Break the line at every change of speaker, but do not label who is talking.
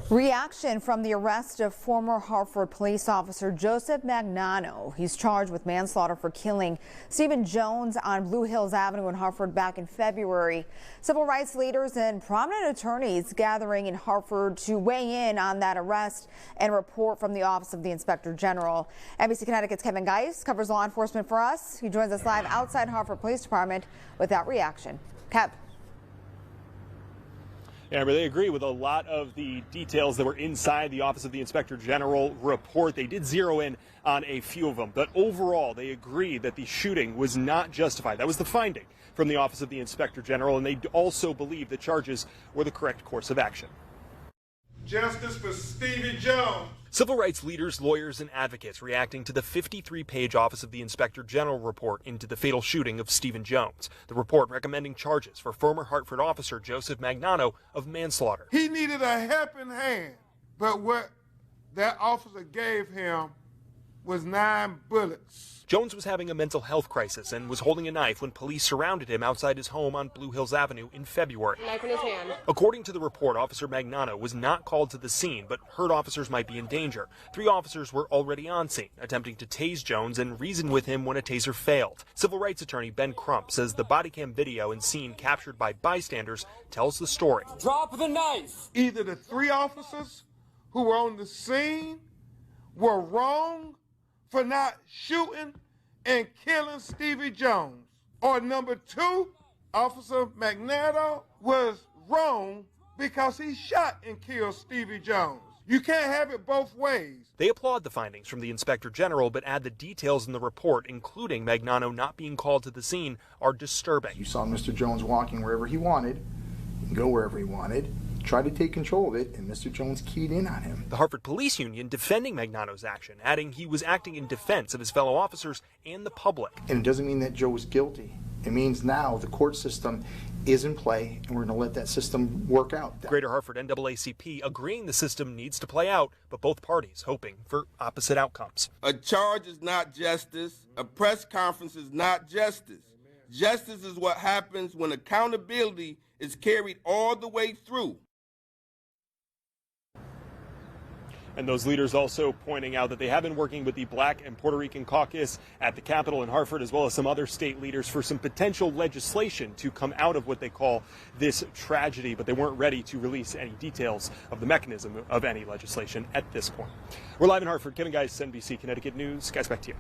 Reaction from the arrest of former Hartford police officer Joseph Magnano. He's charged with manslaughter for killing Stephen Jones on Blue Hills Avenue in Hartford back in February. Civil rights leaders and prominent attorneys gathering in Hartford to weigh in on that arrest and report from the Office of the Inspector General. NBC Connecticut's Kevin Geis covers law enforcement for us. He joins us live outside Hartford Police Department with that reaction. Kev.
Yeah, they agree with a lot of the details that were inside the Office of the Inspector General report. They did zero in on a few of them, but overall they agree that the shooting was not justified. That was the finding from the Office of the Inspector General, and they also believe the charges were the correct course of action.
Justice for Stevie Jones.
Civil rights leaders, lawyers, and advocates reacting to the 53-page Office of the Inspector General report into the fatal shooting of Stephen Jones. The report recommending charges for former Hartford officer Joseph Magnano of manslaughter.
He needed a helping hand, but what that officer gave him was 9 bullets.
Jones was having a mental health crisis and was holding a knife when police surrounded him outside his home on Blue Hills Avenue in February.
Knife in his hand.
According to the report, Officer Magnano was not called to the scene, but heard officers might be in danger. 3 officers were already on scene, attempting to tase Jones and reason with him when a taser failed. Civil rights attorney Ben Crump says the body cam video and scene captured by bystanders tells the story.
Drop the knife!
Either the 3 officers who were on the scene were wrong for not shooting and killing Stevie Jones, or number 2, Officer Magnano was wrong because he shot and killed Stevie Jones. You can't have it both ways.
They applaud the findings from the Inspector General, but add the details in the report, including Magnano not being called to the scene, are disturbing.
You saw Mr. Jones walking wherever he wanted, go wherever he wanted, try to take control of it, and Mr. Jones keyed in on him.
The Hartford Police Union defending Magnano's action, adding he was acting in defense of his fellow officers and the public.
And it doesn't mean that Joe was guilty. It means now the court system is in play, and we're going to let that system work out.
Greater Hartford NAACP agreeing the system needs to play out, but both parties hoping for opposite outcomes.
A charge is not justice. A press conference is not justice. Justice is what happens when accountability is carried all the way through.
And those leaders also pointing out that they have been working with the Black and Puerto Rican caucus at the Capitol in Hartford, as well as some other state leaders, for some potential legislation to come out of what they call this tragedy, but they weren't ready to release any details of the mechanism of any legislation at this point. We're live in Hartford. Kevin Geis, NBC Connecticut News. Guys, back to you.